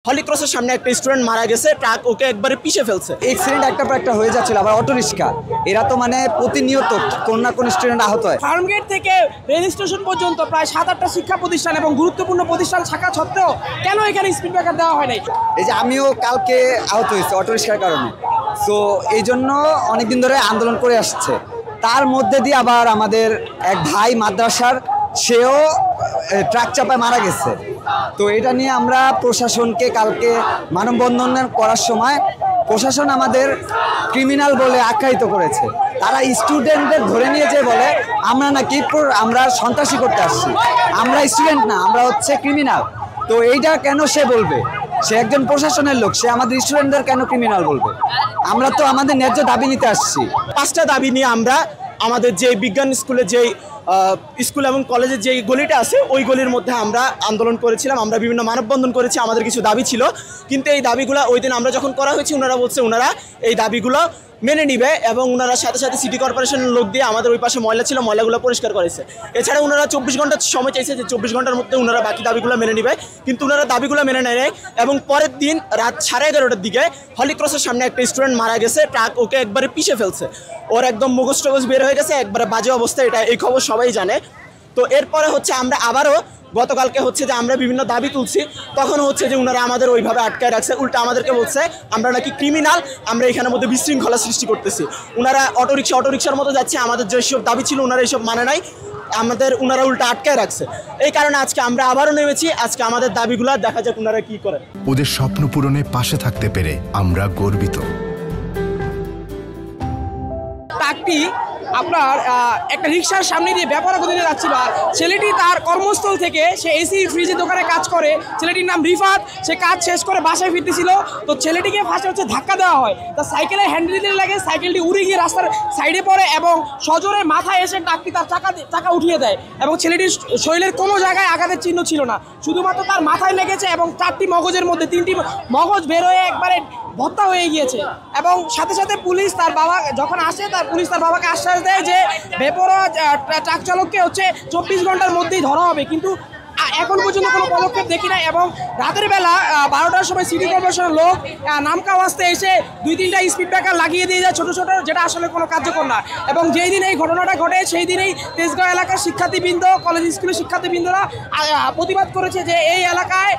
হলি ক্রসের সামনে একটা স্টুডেন্ট মারা গেছে, ট্রাক ওকে একবারে পিষে ফেলছে। এক্সিডেন্ট একটা পর একটা হয়ে যাচ্ছিল। আবার অটো রিক্সা, এরা তো মানে প্রতিনিয়ত কোন না কোন স্টুডেন্ট আহত হয়। ফার্মগেট থেকে রেল স্টেশন পর্যন্ত প্রায় 7-8টা শিক্ষা প্রতিষ্ঠান এবং গুরুত্বপূর্ণ প্রতিষ্ঠান থাকা সত্ত্বেও কেন এখানে স্পিড ব্রেকার দেওয়া হয় নাই? এই যে আমিও কালকে আহত হয়েছি অটো রিক্সার কারণে, সো এই জন্য অনেকদিন ধরে আন্দোলন করে আসছে। তার মধ্যে দিয়ে আবার আমাদের এক ভাই মাদ্রাসার, সেও ট্রাক চাপায় মারা গেছে। তো এটা নিয়ে আমরা প্রশাসনকে কালকে মানববন্ধন করার সময় প্রশাসন আমাদের ক্রিমিনাল বলে আখ্যায়িত করেছে। তারা স্টুডেন্টদের ধরে নিয়েছে বলে আমরা নাকি আমরা সন্ত্রাসী করতে আসছি। আমরা স্টুডেন্ট না, আমরা হচ্ছে ক্রিমিনাল। তো এইটা কেন সে বলবে? সে একজন প্রশাসনের লোক, সে আমাদের স্টুডেন্টদের কেন ক্রিমিনাল বলবে? আমরা তো আমাদের ন্যায্য দাবি নিতে আসছি। 5টা দাবি নিয়ে আমরা আমাদের যে বিজ্ঞান স্কুলে যেই স্কুল এবং কলেজের যে গলিটা আছে ওই গলির মধ্যে আমরা আন্দোলন করেছিলাম। আমরা বিভিন্ন মানববন্ধন করেছি, আমাদের কিছু দাবি ছিল, কিন্তু এই দাবিগুলো ওই দিন আমরা যখন করা হয়েছে ওনারা বলছে ওনারা এই দাবিগুলো মেনে নিবে এবং ওনারা সাথে সাথে সিটি কর্পোরেশনের লোক দিয়ে আমাদের ওই পাশে ময়লা ছিল, ময়লাগুলো পরিষ্কার করেছে। এছাড়া ওনারা 24 ঘন্টা সময় চাইছে যে 24 ঘন্টার মধ্যে ওনারা বাকি দাবিগুলো মেনে নিবে, কিন্তু ওনারা দাবিগুলো মেনে নেয় এবং পরের দিন রাত 11:30টার দিকে হলি ক্রসের সামনে একটা স্টুডেন্ট মারা গেছে, ট্রাক ওকে একবারে পিষে ফেলছে। ওর একদম মগজ টগজ বের হয়ে গেছে, একবারে বাজে অবস্থা। এই খবর সবাই জানে। তো এরপরে হচ্ছে আমরা আবারও গতকালকে হচ্ছে যে আমরা বিভিন্ন দাবি তুলছি, তখন হচ্ছে যে ওনারা আমাদের ওইভাবে আটকায় রাখছে। উল্টা আমাদেরকে বলছে আমরা নাকি ক্রিমিনাল, আমরা এখানের মধ্যে বিশৃঙ্খলা সৃষ্টি করতেছি। ওনারা অটোরিক্সার মতো যাচ্ছে, আমাদের যেসব দাবি ছিল ওনারা এইসব মানে নাই, ওনারা উল্টা আটকায় রাখছে। এই কারণে আজকে আমরা আবারও নেমেছি। আজকে আমাদের দাবিগুলো দেখা যাক ওনারা কি করে। ওদের স্বপ্ন পূরণে পাশে থাকতে পেরে আমরা গর্বিত। ট্রাকটি আপনার একটা রিক্সার সামনে দিয়ে ব্যাপার গতিতে যাচ্ছিল। আর ছেলেটি তার কর্মস্থল থেকে, সে এসি ফ্রিজের দোকানে কাজ করে, ছেলেটির নাম রিফাত। সে কাজ শেষ করে বাসায় ফিরতেছিল, তো ছেলেটিকে ফার্স্টে হচ্ছে ধাক্কা দেওয়া হয়। তার সাইকেলের হ্যান্ডেল লাগে, সাইকেলটি উড়ে গিয়ে রাস্তার সাইডে পড়ে এবং সজোরে মাথায় এসে ট্রাকটি তার চাকা উঠিয়ে দেয় এবং ছেলেটির শরীরের কোনো জায়গায় আঘাতের চিহ্ন ছিল না, শুধুমাত্র তার মাথায় লেগেছে এবং 4টি মগজের মধ্যে 3টি মগজ বের হয়ে একবারে ভর্তা হয়ে গিয়েছে। এবং সাথে সাথে পুলিশ তার বাবা যখন আসে, পুলিশ তার বাবাকে আশ্বাস দেয় যে বেপরোয়া ট্রাক চালককে হচ্ছে 24 ঘন্টার মধ্যেই ধরা হবে, কিন্তু এখন পর্যন্ত কোনো পদক্ষেপ দেখি না। এবং রাতের বেলা 12টার সময় সিটি কর্পোরেশনের লোক নামকা ওয়াস্তে এসে 2-3টা স্পিড ব্রেকার লাগিয়ে দিয়ে যায় ছোটো ছোটো, যেটা আসলে কোনো কার্যকর না। এবং যেই দিন এই ঘটনাটা ঘটে সেই দিনেই তেজগাঁও এলাকার শিক্ষার্থীবৃন্দ, কলেজ স্কুলের শিক্ষার্থীবৃন্দরা প্রতিবাদ করেছে যে এই এলাকায়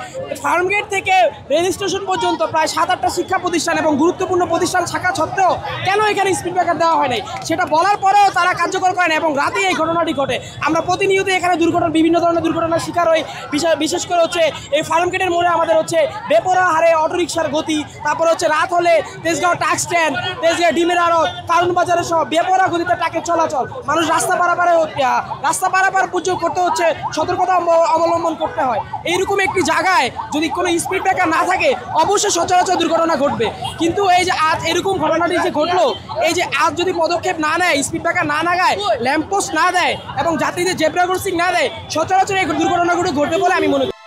ফার্মগেট থেকে রেল স্টেশন পর্যন্ত প্রায় 7-8টা শিক্ষা প্রতিষ্ঠান এবং গুরুত্বপূর্ণ প্রতিষ্ঠান থাকা সত্ত্বেও কেন এখানে স্পিড ব্রেকার দেওয়া হয় নাই, সেটা বলার পরেও তারা কার্যকর করে না এবং রাতেই এই ঘটনাটি ঘটে। আমরা প্রতিনিয়ত এখানে বিভিন্ন ধরনের দুর্ঘটনার শিকার হই। বিশেষ করে হচ্ছে এই ফার্মগেটের মোড়ে আমাদের হচ্ছে বেপরোয়া হারে অটোরিকশার গতি, তারপরে হচ্ছে রাত হলে তেজগাঁও ট্রাক স্ট্যান্ড, তেজগাঁও ডিমের আড়ত, কারণ বাজারের সহ বেপরোয়া গতিতে ট্রাকের চলাচল। মানুষ রাস্তা পারাপার পর্যন্ত করতে হচ্ছে, সতর্কতা অবলম্বন করতে হয়। এইরকম একটি জায়গায় যদি কোনো স্পিড ব্রেকার না থাকে অবশ্যই সচরাচর দুর্ঘটনা ঘটবে। কিন্তু এই যে আজ এরকম ঘটনাটি যে ঘটলো, এই যে আজ যদি পদক্ষেপ না নেয়, স্পিড ব্রেকার না লাগায়, ল্যাম্পপোস্ট না দেয় এবং যাত্রীদের জেব্রা ক্রসিং না দেয়, সচরাচর এই দুর্ঘটনাগুলো ঘটবে বলে আমি মনে করি।